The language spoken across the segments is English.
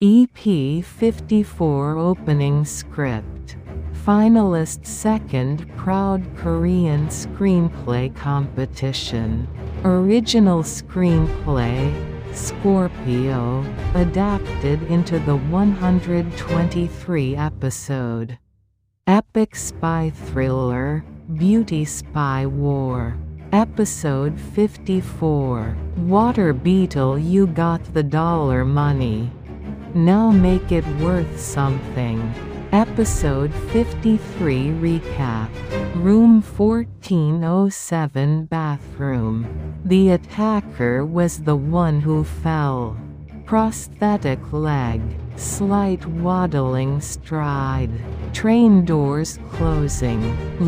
EP54 opening script. Finalist second Proud Korean Screenplay competition. Original screenplay, Scorpio, adapted into the 123 episode. Epic spy thriller, Beauty Spy War. Episode 54. Water Beetle, you got the dollar money. Now make it worth something. Episode 53 recap. Room 1407 bathroom. The attacker was the one who fell. Prosthetic leg. Slight waddling stride. Train doors closing.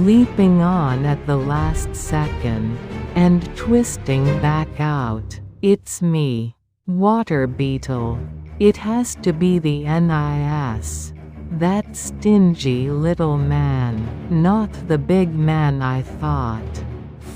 Leaping on at the last second. And twisting back out. It's me. Water Beetle. It has to be the NIS. That stingy little man, not the big man I thought.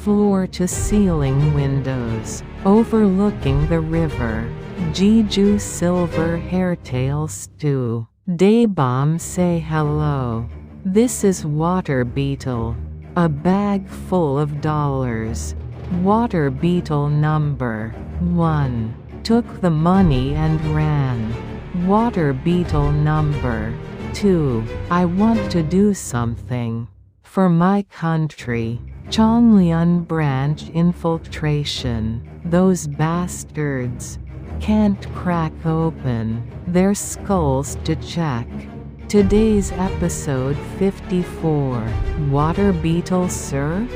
Floor-to-ceiling windows, overlooking the river. Jeju silver hairtail stew. Daebeom say hello. This is Water Beetle. A bag full of dollars. Water Beetle number 1. Took the money and ran. Water Beetle number 2. I want to do something. For my country. Chonglian branch infiltration. Those bastards. Can't crack open their skulls to check. Today's episode 54. Water Beetle, sir?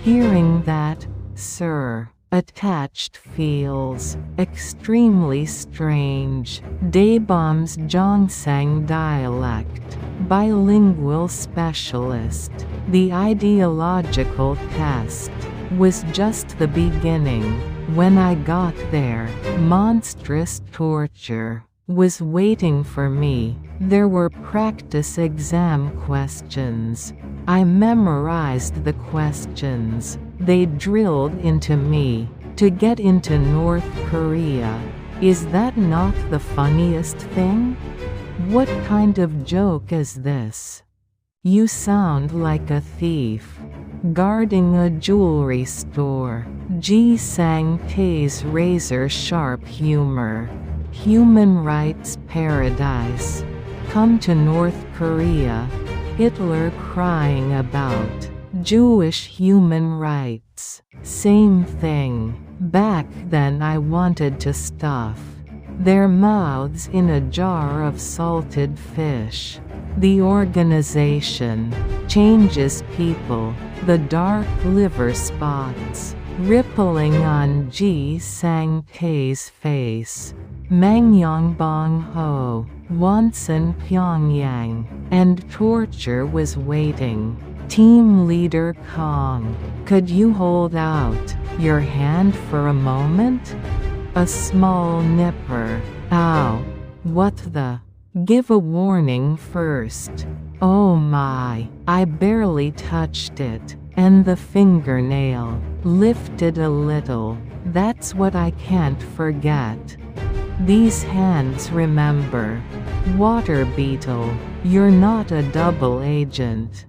Hearing that, sir, attached feels extremely strange. Daebeom's Gyeongsang dialect. Bilingual Specialist. The ideological test was just the beginning. When I got there, monstrous torture was waiting for me. There were practice exam questions. I memorized the questions. They drilled into me. To get into North Korea. Is that not the funniest thing? What kind of joke is this? You sound like a thief. Guarding a jewelry store. Sang Tae's razor-sharp humor. Human rights paradise. Come to North Korea. Hitler crying about Jewish human rights. Same thing. Back then I wanted to stuff their mouths in a jar of salted fish. The organization changes people. The dark liver spots rippling on Sang Tae's face. Mangyongbong Ho, Wonsan Pyongyang, and torture was waiting. Team leader Kong, could you hold out your hand for a moment? A small nipper. Ow. What the? Give a warning first. Oh my, I barely touched it. And the fingernail lifted a little. That's what I can't forget. These hands remember. Water Beetle, you're not a double agent.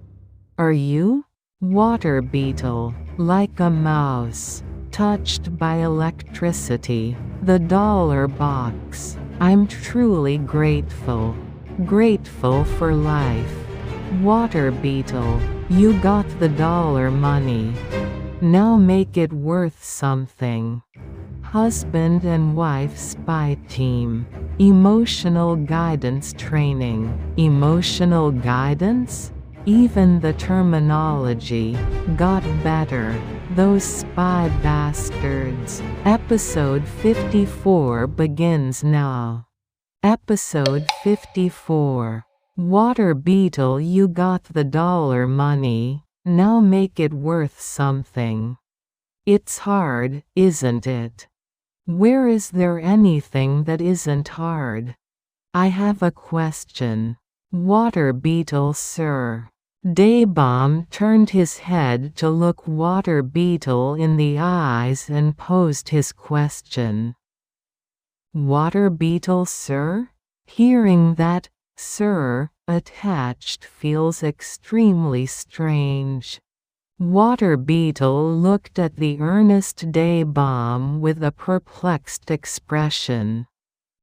Are you? Water Beetle, like a mouse, touched by electricity. The dollar box. I'm truly grateful. Grateful for life. Water Beetle, you got the dollar money. Now make it worth something. Husband and wife spy team. Emotional guidance training. Emotional guidance? Even the terminology got better. Those spy bastards. Episode 54 begins now. Episode 54. Water Beetle, you got the dollar money. Now make it worth something. It's hard, isn't it? Where is there anything that isn't hard? I have a question. Water Beetle, sir. Daebeom turned his head to look Water Beetle in the eyes and posed his question. Water Beetle, sir? Hearing that, sir, attached feels extremely strange. Water Beetle looked at the earnest Daebeom with a perplexed expression.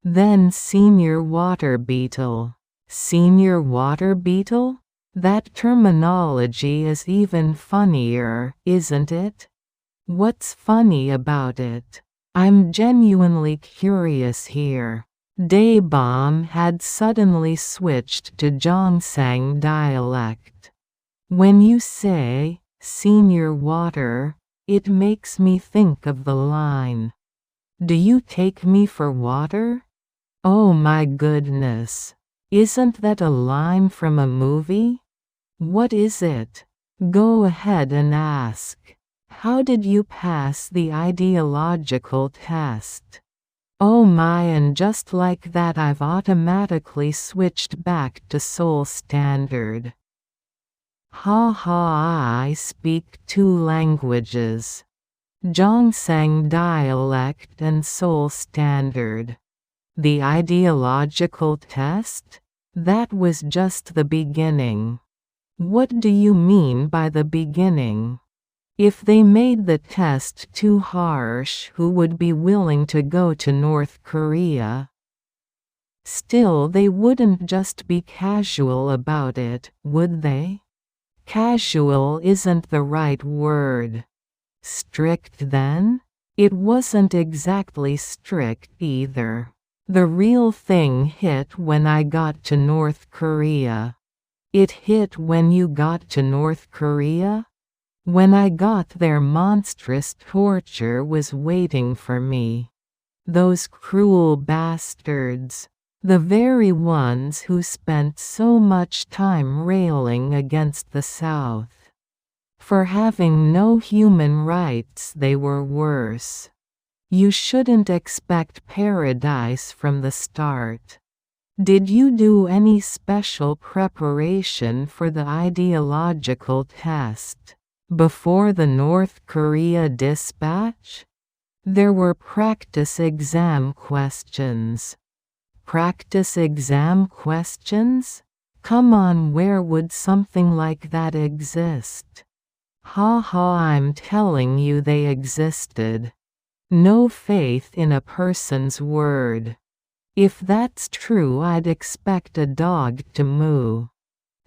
Then Senior Water Beetle. Senior Water Beetle? That terminology is even funnier, isn't it? What's funny about it? I'm genuinely curious here. Daebeom had suddenly switched to Gyeongsang dialect. When you say, Senior Water, it makes me think of the line. Do you take me for water? Oh my goodness. Isn't that a line from a movie? What is it? Go ahead and ask. How did you pass the ideological test? Oh my, and just like that I've automatically switched back to Seoul Standard. Ha ha, I speak 2 languages. Gyeongsang dialect and Seoul Standard. The ideological test? That was just the beginning. What do you mean by the beginning? If they made the test too harsh, who would be willing to go to North Korea? Still, they wouldn't just be casual about it, would they? Casual isn't the right word. Strict then? It wasn't exactly strict either. The real thing hit when I got to North Korea. It hit when you got to North Korea? When I got there, monstrous torture was waiting for me. Those cruel bastards. The very ones who spent so much time railing against the South. For having no human rights, they were worse. You shouldn't expect paradise from the start. Did you do any special preparation for the ideological test? Before the North Korea dispatch? There were practice exam questions. Practice exam questions? Come on, where would something like that exist? Ha ha, I'm telling you they existed. No faith in a person's word. If that's true, I'd expect a dog to moo.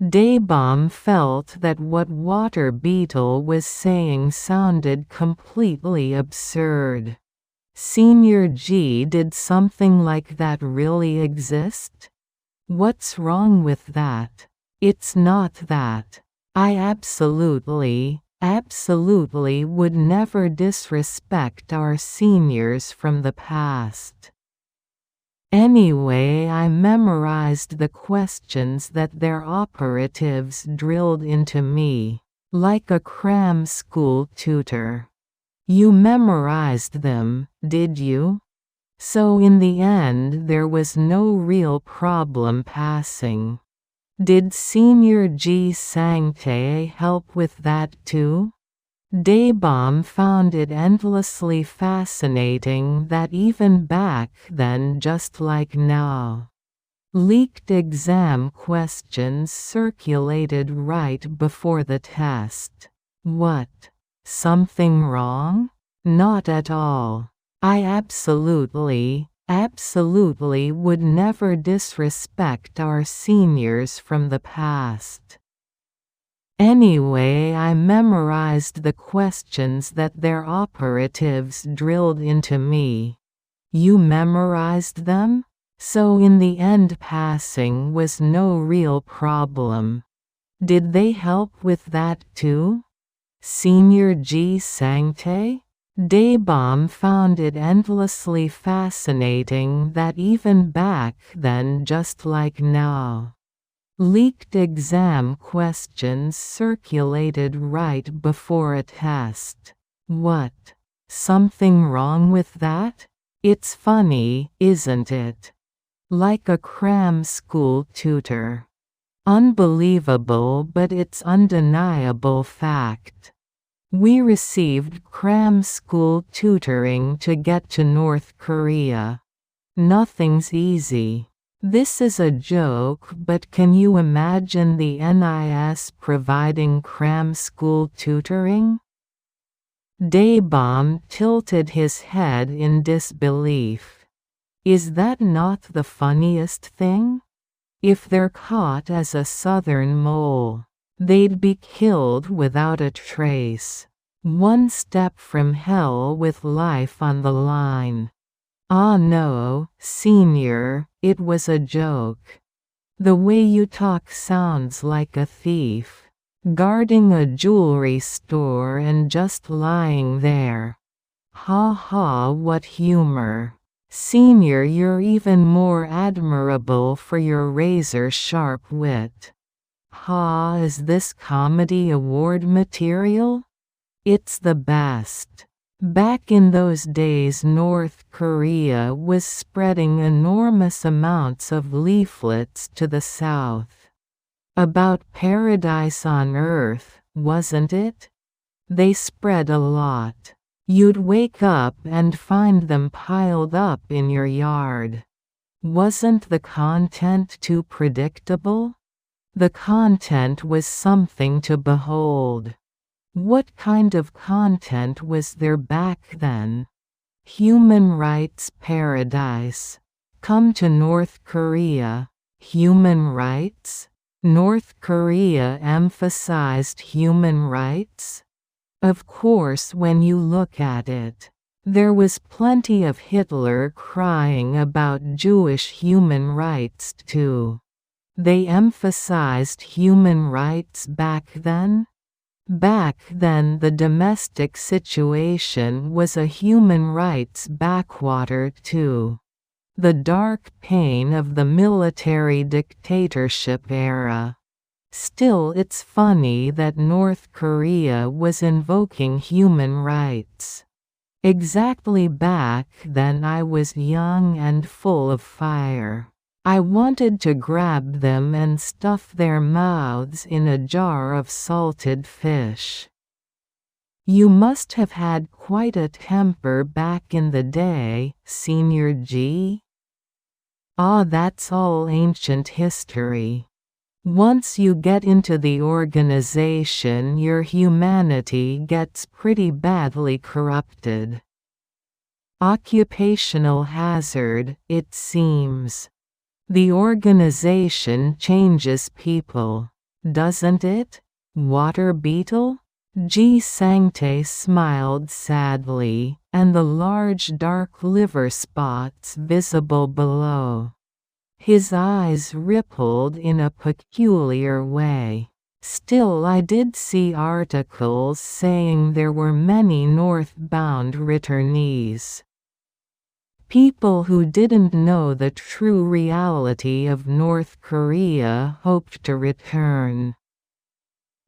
Daebeom felt that what Water Beetle was saying sounded completely absurd. Senior G, did something like that really exist? What's wrong with that? It's not that. I absolutely would never disrespect our seniors from the past. Anyway, I memorized the questions that their operatives drilled into me, like a Cram school tutor. You memorized them, did you? So in the end there was no real problem passing. Did Senior G Sangtae help with that too? Daebeom found it endlessly fascinating that even back then, just like now, leaked exam questions circulated right before the test. What? Something wrong? Not at all. I absolutely would never disrespect our seniors from the past. Anyway, I memorized the questions that their operatives drilled into me. You memorized them? So in the end passing was no real problem. Did they help with that too? Senior G Sangtae? Daebeom found it endlessly fascinating that even back then, just like now, leaked exam questions circulated right before a test. What? Something wrong with that? It's funny, isn't it? Like a Cram school tutor. Unbelievable, but it's undeniable fact. We received Cram school tutoring to get to North Korea. Nothing's easy. This is a joke, but can you imagine the NIS providing cram school tutoring? Daebeom tilted his head in disbelief. Is that not the funniest thing? If they're caught as a southern mole, they'd be killed without a trace. One step from hell with life on the line. Ah no, senior, it was a joke. The way you talk sounds like a thief, guarding a jewelry store and just lying there. Ha ha, what humor. Senior, you're even more admirable for your razor-sharp wit. Ha, is this comedy award material? It's the best. Back in those days, North Korea was spreading enormous amounts of leaflets to the south. About paradise on earth, wasn't it? They spread a lot. You'd wake up and find them piled up in your yard. Wasn't the content too predictable? The content was something to behold. What kind of content was there back then? Human rights paradise. Come to North Korea. Human rights? North Korea emphasized human rights? Of course, when you look at it, there was plenty of Hitler crying about Jewish human rights too. They emphasized human rights back then? Back then the domestic situation was a human rights backwater too. The dark pain of the military dictatorship era. Still, it's funny that North Korea was invoking human rights. Exactly, back then I was young and full of fire. I wanted to grab them and stuff their mouths in a jar of salted fish. You must have had quite a temper back in the day, Senior G. Ah, that's all ancient history. Once you get into the organization, your humanity gets pretty badly corrupted. Occupational hazard, it seems. The organization changes people, doesn't it? Water beetle? Gyeongsang smiled sadly, and the large dark liver spots visible below. His eyes rippled in a peculiar way. Still, I did see articles saying there were many northbound returnees. People who didn't know the true reality of North Korea hoped to return.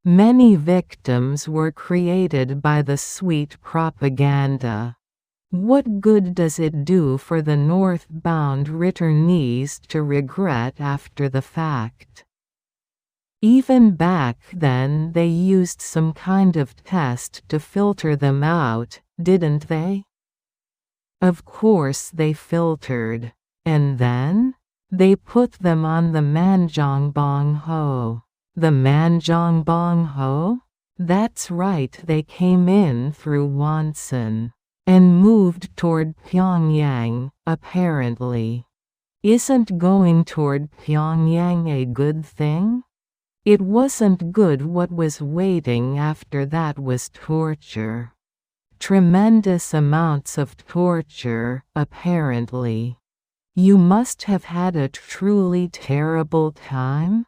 Many victims were created by the sweet propaganda. What good does it do for the northbound returnees to regret after the fact? Even back then they used some kind of test to filter them out, didn't they? Of course they filtered. And then? They put them on the Manjongbong-ho. The Manjongbong-ho? That's right, they came in through Wonsan. And moved toward Pyongyang, apparently. Isn't going toward Pyongyang a good thing? It wasn't good. What was waiting after that was torture. Tremendous amounts of torture, apparently. You must have had a truly terrible time?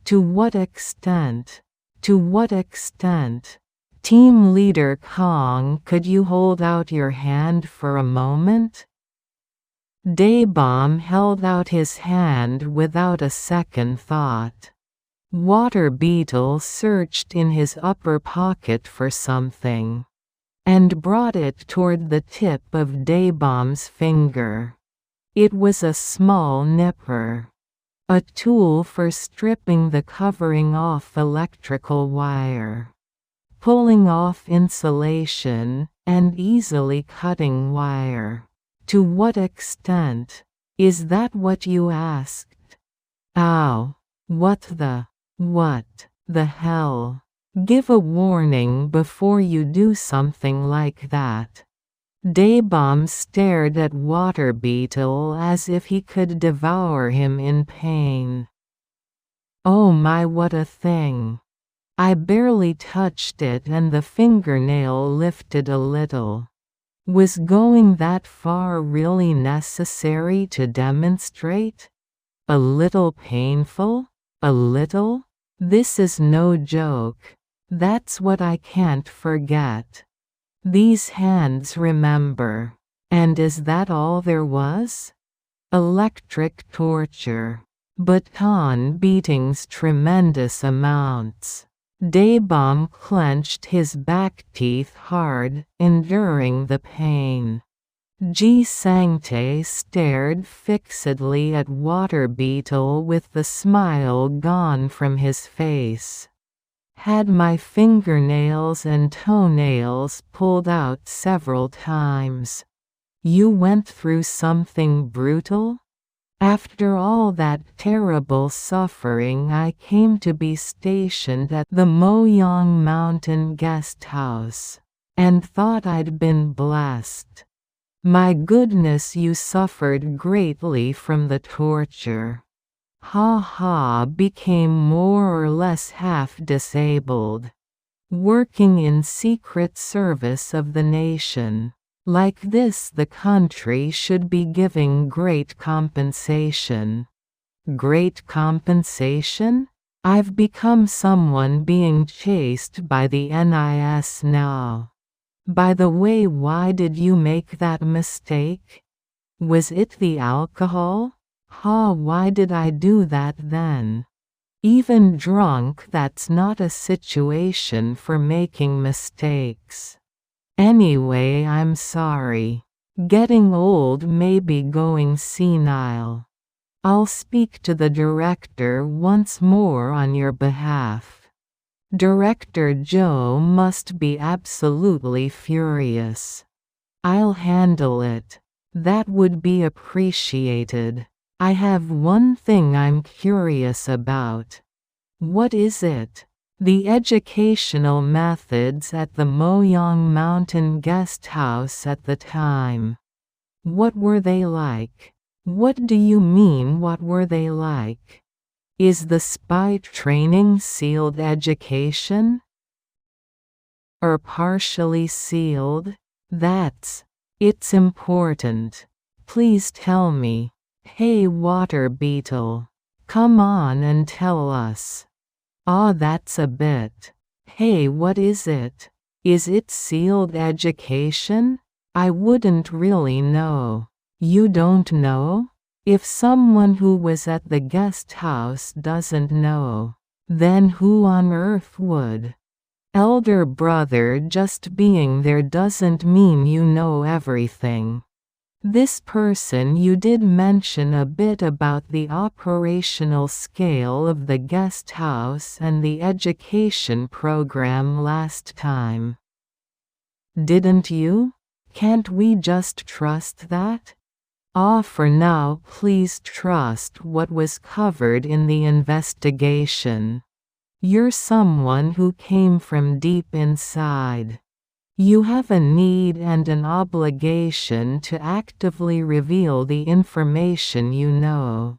To what extent? To what extent? Team Leader Kong, could you hold out your hand for a moment? Daebeom held out his hand without a second thought. Water Beetle searched in his upper pocket for something, and brought it toward the tip of Daebeom's finger. It was a small nipper. A tool for stripping the covering off electrical wire. Pulling off insulation, and easily cutting wire. To what extent? Is that what you asked? Ow. What the hell? Give a warning before you do something like that. Daebeom stared at Water Beetle as if he could devour him in pain. Oh my, what a thing. I barely touched it and the fingernail lifted a little. Was going that far really necessary to demonstrate? A little painful? A little? This is no joke. That's what I can't forget. These hands remember. And is that all there was? Electric torture. Baton beatings tremendous amounts. Daebeom clenched his back teeth hard, enduring the pain. Gyeongsang stared fixedly at Water Beetle with the smile gone from his face. Had my fingernails and toenails pulled out several times. You went through something brutal? After all that terrible suffering, I came to be stationed at the Moyang Mountain guest house, and thought I'd been blessed. My goodness, you suffered greatly from the torture. Became more or less half disabled. Working in secret service of the nation. Like this, the country should be giving great compensation. Great compensation? I've become someone being chased by the NIS now. By the way, why did you make that mistake? Was it the alcohol? Why did I do that then? Even drunk, that's not a situation for making mistakes. Anyway, I'm sorry. Getting old may be going senile. I'll speak to the director once more on your behalf. Director Joe must be absolutely furious. I'll handle it. That would be appreciated. I have one thing I'm curious about. What is it? The educational methods at the Moyang Mountain guest house at the time. What were they like? What do you mean, what were they like? Is the spy training sealed education? Or partially sealed? It's important. Please tell me. Hey Water Beetle. Come on and tell us. That's a bit. Hey, what is it? Is it sealed education? I wouldn't really know. You don't know? If someone who was at the guest house doesn't know, then who on earth would? Elder brother, just being there doesn't mean you know everything. This person, you did mention a bit about the operational scale of the guest house and the education program last time. Didn't you? Can't we just trust that? For now, please trust what was covered in the investigation. You're someone who came from deep inside. You have a need and an obligation to actively reveal the information you know.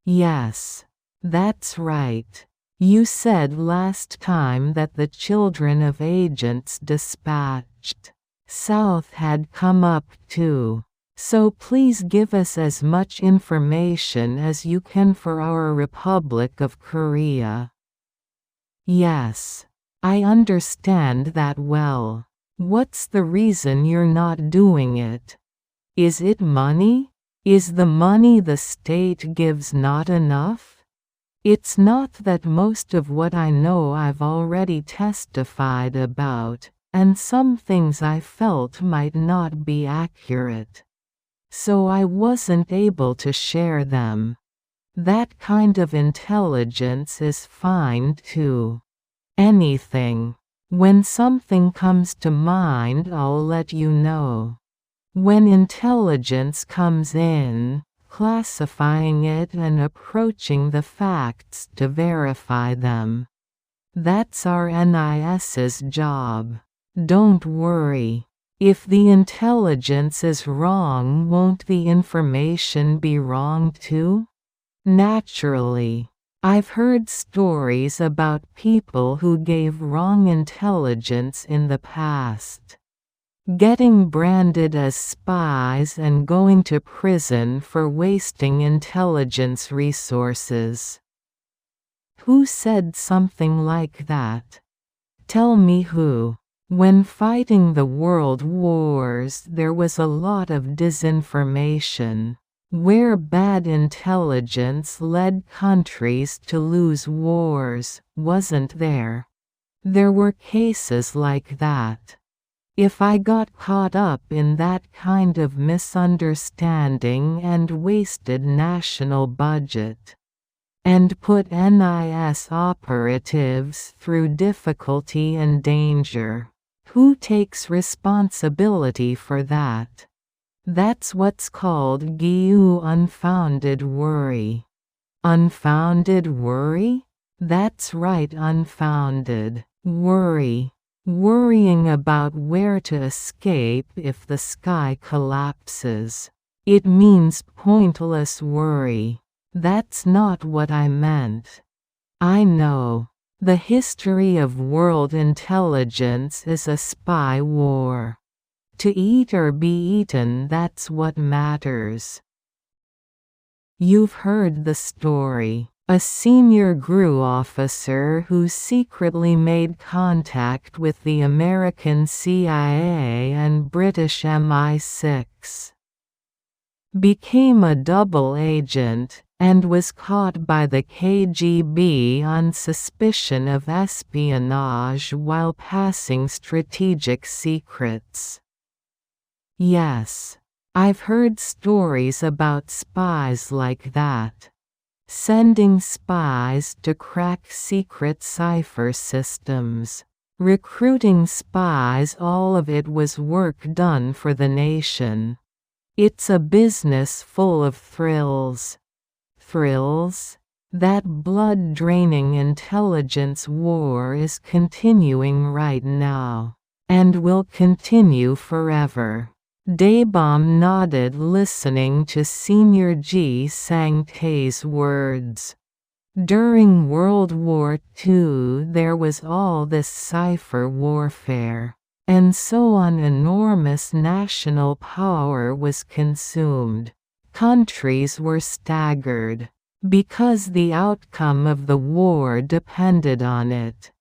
Yes. That's right. You said last time that the children of agents dispatched south had come up too. So please give us as much information as you can for our Republic of Korea. Yes. I understand that well. What's the reason you're not doing it? Is it money? Is the money the state gives not enough? It's not that most of what I know I've already testified about, and some things I felt might not be accurate. So I wasn't able to share them. That kind of intelligence is fine too. Anything. When something comes to mind, I'll let you know. When intelligence comes in, classifying it and approaching the facts to verify them. That's our NIS's job. Don't worry. If the intelligence is wrong, won't the information be wrong too? Naturally. I've heard stories about people who gave wrong intelligence in the past. Getting branded as spies and going to prison for wasting intelligence resources. Who said something like that? Tell me who. When fighting the world wars, there was a lot of disinformation, where bad intelligence led countries to lose wars, wasn't there? There were cases like that. If I got caught up in that kind of misunderstanding and wasted national budget, and put NIS operatives through difficulty and danger, who takes responsibility for that? That's what's called unfounded worry. Unfounded worry? That's right, unfounded worry. Worrying about where to escape if the sky collapses. It means pointless worry. That's not what I meant. I know. The history of world intelligence is a spy war. To eat or be eaten, that's what matters. You've heard the story. A senior GRU officer who secretly made contact with the American CIA and British MI6 became a double agent, and was caught by the KGB on suspicion of espionage while passing strategic secrets. Yes, I've heard stories about spies like that. Sending spies to crack secret cipher systems. Recruiting spies, all of it was work done for the nation. It's a business full of thrills. Thrills? That blood-draining intelligence war is continuing right now. And will continue forever. Daebeom nodded, listening to Senior Gyeongsang Tae's words. During World War II there was all this cipher warfare, and so on. Enormous national power was consumed. Countries were staggered, because the outcome of the war depended on it.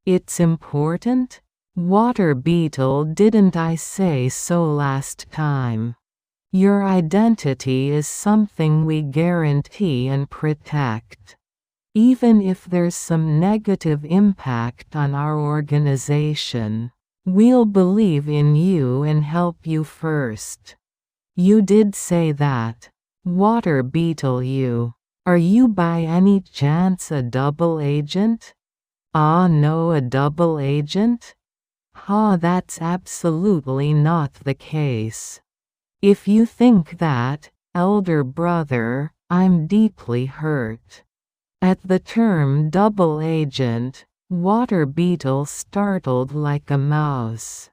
It's important? Water beetle, didn't I say so last time? Your identity is something we guarantee and protect. Even if there's some negative impact on our organization, we'll believe in you and help you first. You did say that. Water beetle, are you by any chance a double agent? Ah, no, a double agent? That's absolutely not the case. If you think that, elder brother, I'm deeply hurt. At the term double agent, Water Beetle startled like a mouse.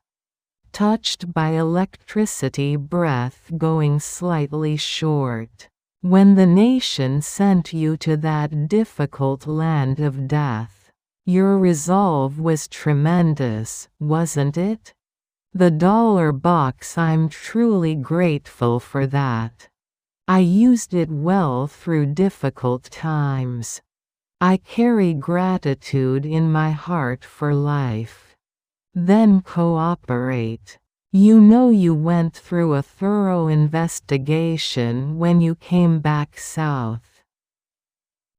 Touched by electricity, breath going slightly short. When the nation sent you to that difficult land of death, your resolve was tremendous, wasn't it? The dollar box, I'm truly grateful for that. I used it well through difficult times. I carry gratitude in my heart for life. Then cooperate. You know you went through a thorough investigation when you came back south.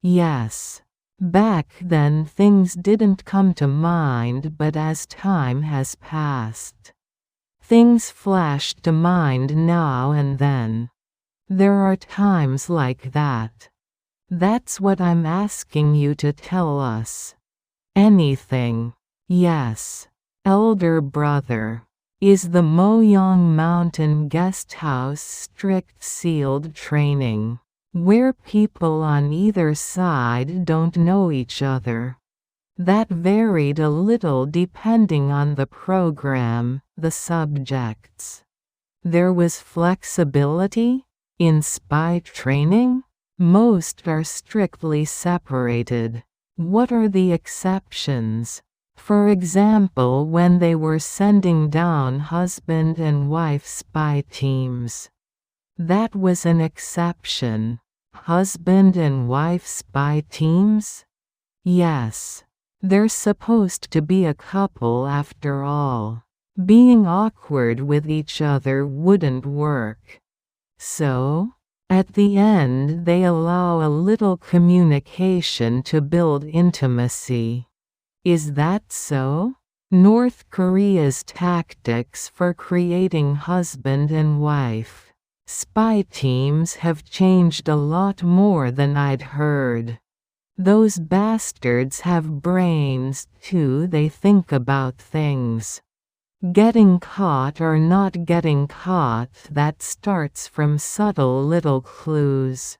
Yes. Back then things didn't come to mind, but as time has passed, things flash to mind now and then. There are times like that. That's what I'm asking you to tell us. Anything. Yes. Elder brother. Is the Moyang Mountain Guest House strict sealed training, where people on either side don't know each other? That varied a little depending on the program, the subjects. There was flexibility in spy training. Most are strictly separated. What are the exceptions? For example, when they were sending down husband and wife spy teams. That was an exception. Husband and wife spy teams? Yes. They're supposed to be a couple after all. Being awkward with each other wouldn't work. So, at the end they allow a little communication to build intimacy. Is that so? North Korea's tactics for creating husband and wife spy teams have changed a lot more than I'd heard. Those bastards have brains too, they think about things. Getting caught or not getting caught, that starts from subtle little clues.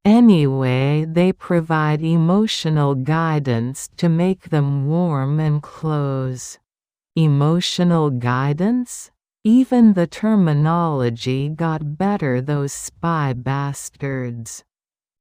Anyway, they provide emotional guidance to make them warm and close. Emotional guidance? Even the terminology got better, those spy bastards.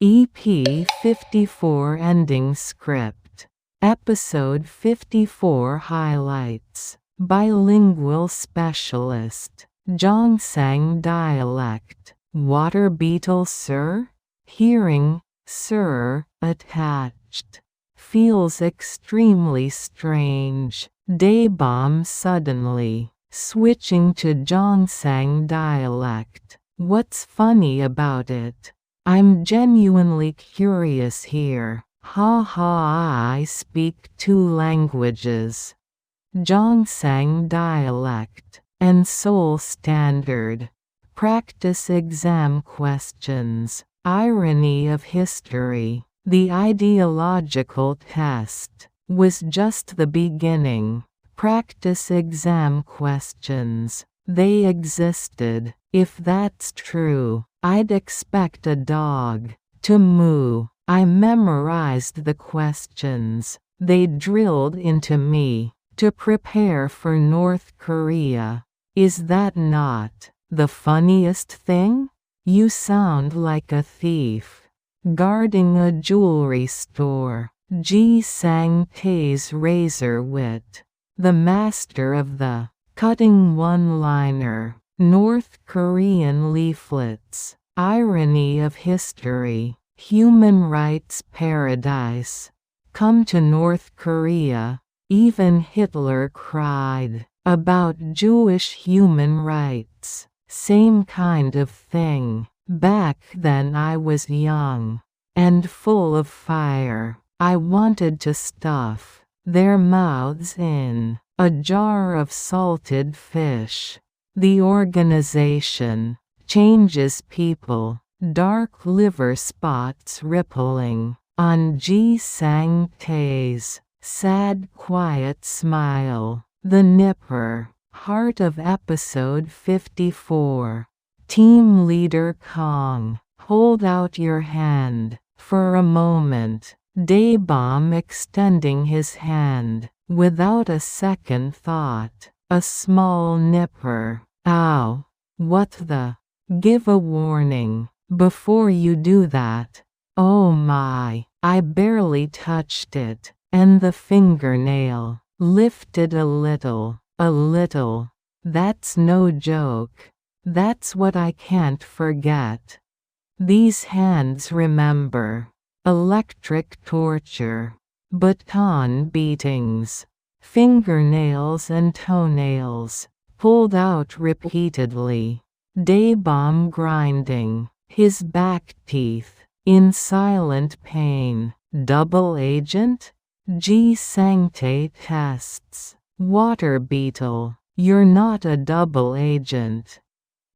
EP54 ending script. Episode 54 highlights. Bilingual Specialist. Gyeongsang dialect. Water beetle, sir? Hearing, sir, attached. Feels extremely strange. Daebeom suddenly. Switching to Gyeongsang dialect. What's funny about it? I'm genuinely curious here. Ha ha, I speak 2 languages. Gyeongsang dialect and Seoul standard. Practice exam questions. Irony of history. The ideological test was just the beginning. Practice exam questions. They existed. If that's true, I'd expect a dog to moo. I memorized the questions. They drilled into me to prepare for North Korea. Is that not the funniest thing? You sound like a thief guarding a jewelry store. Sang Tae's razor wit. The master of the cutting one-liner. North Korean leaflets. Irony of history. Human rights paradise. Come to North Korea. Even Hitler cried about Jewish human rights. Same kind of thing. Back then I was young and full of fire. I wanted to stuff their mouths in a jar of salted fish. The organization changes people. Dark liver spots rippling on Sang Tae's sad quiet smile. The nipper. Heart of episode 54. Team leader Kong. Hold out your hand. For a moment. Daebeom extending his hand. Without a second thought. A small nipper. Ow. What the? Give a warning. Before you do that. Oh my. I barely touched it. And the fingernail. Lifted a little. A little. That's no joke. That's what I can't forget. These hands remember. Electric torture. Baton beatings. Fingernails and toenails. Pulled out repeatedly. Daebeom grinding. His back teeth. In silent pain. Double agent? Sang Tae tests. Water beetle. You're not a double agent.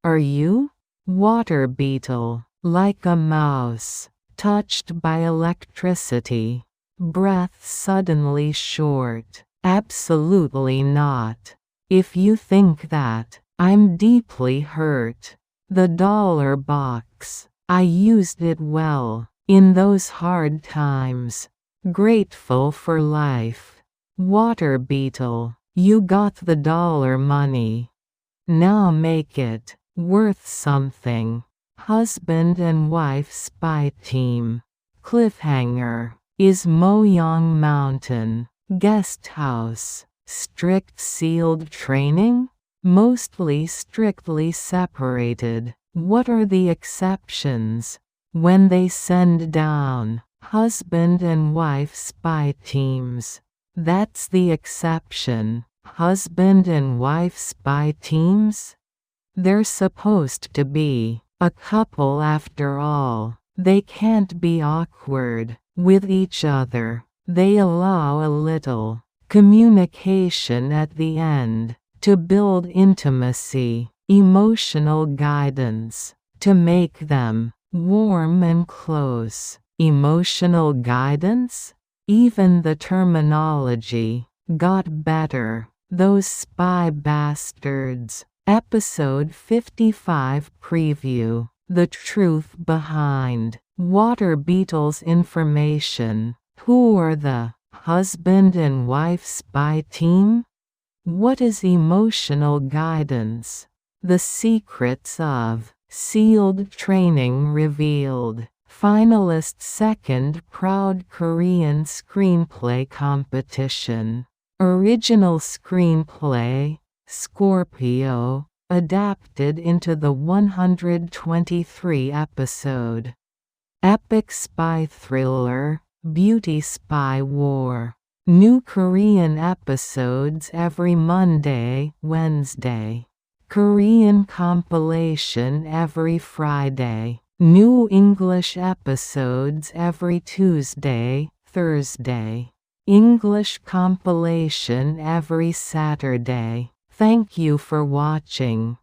Are you? Water beetle. Like a mouse. Touched by electricity. Breath suddenly short. Absolutely not. If you think that, I'm deeply hurt. The dollar box. I used it well. In those hard times. Grateful for life. Water beetle. You got the dollar money. Now make it worth something. Husband and wife spy team. Cliffhanger. Is Moyang Mountain. Guest house. Strict sealed training? Mostly strictly separated. What are the exceptions? When they send down husband and wife spy teams. That's the exception. Husband and wife spy teams? They're supposed to be a couple after all. They can't be awkward with each other. They allow a little communication at the end to build intimacy, emotional guidance, to make them warm and close. Emotional guidance? Even the terminology got better. Those spy bastards. Episode 55 preview. The truth behind water beetles information. Who are the husband and wife spy team? What is emotional guidance? The secrets of sealed training revealed. Finalist second Proud Korean Screenplay Competition. Original screenplay, Scorpio, adapted into the 123 episode. Epic spy thriller, Beauty Spy War. New Korean episodes every Monday, Wednesday. Korean compilation every Friday. New English episodes every Tuesday, Thursday. English compilation every Saturday. Thank you for watching.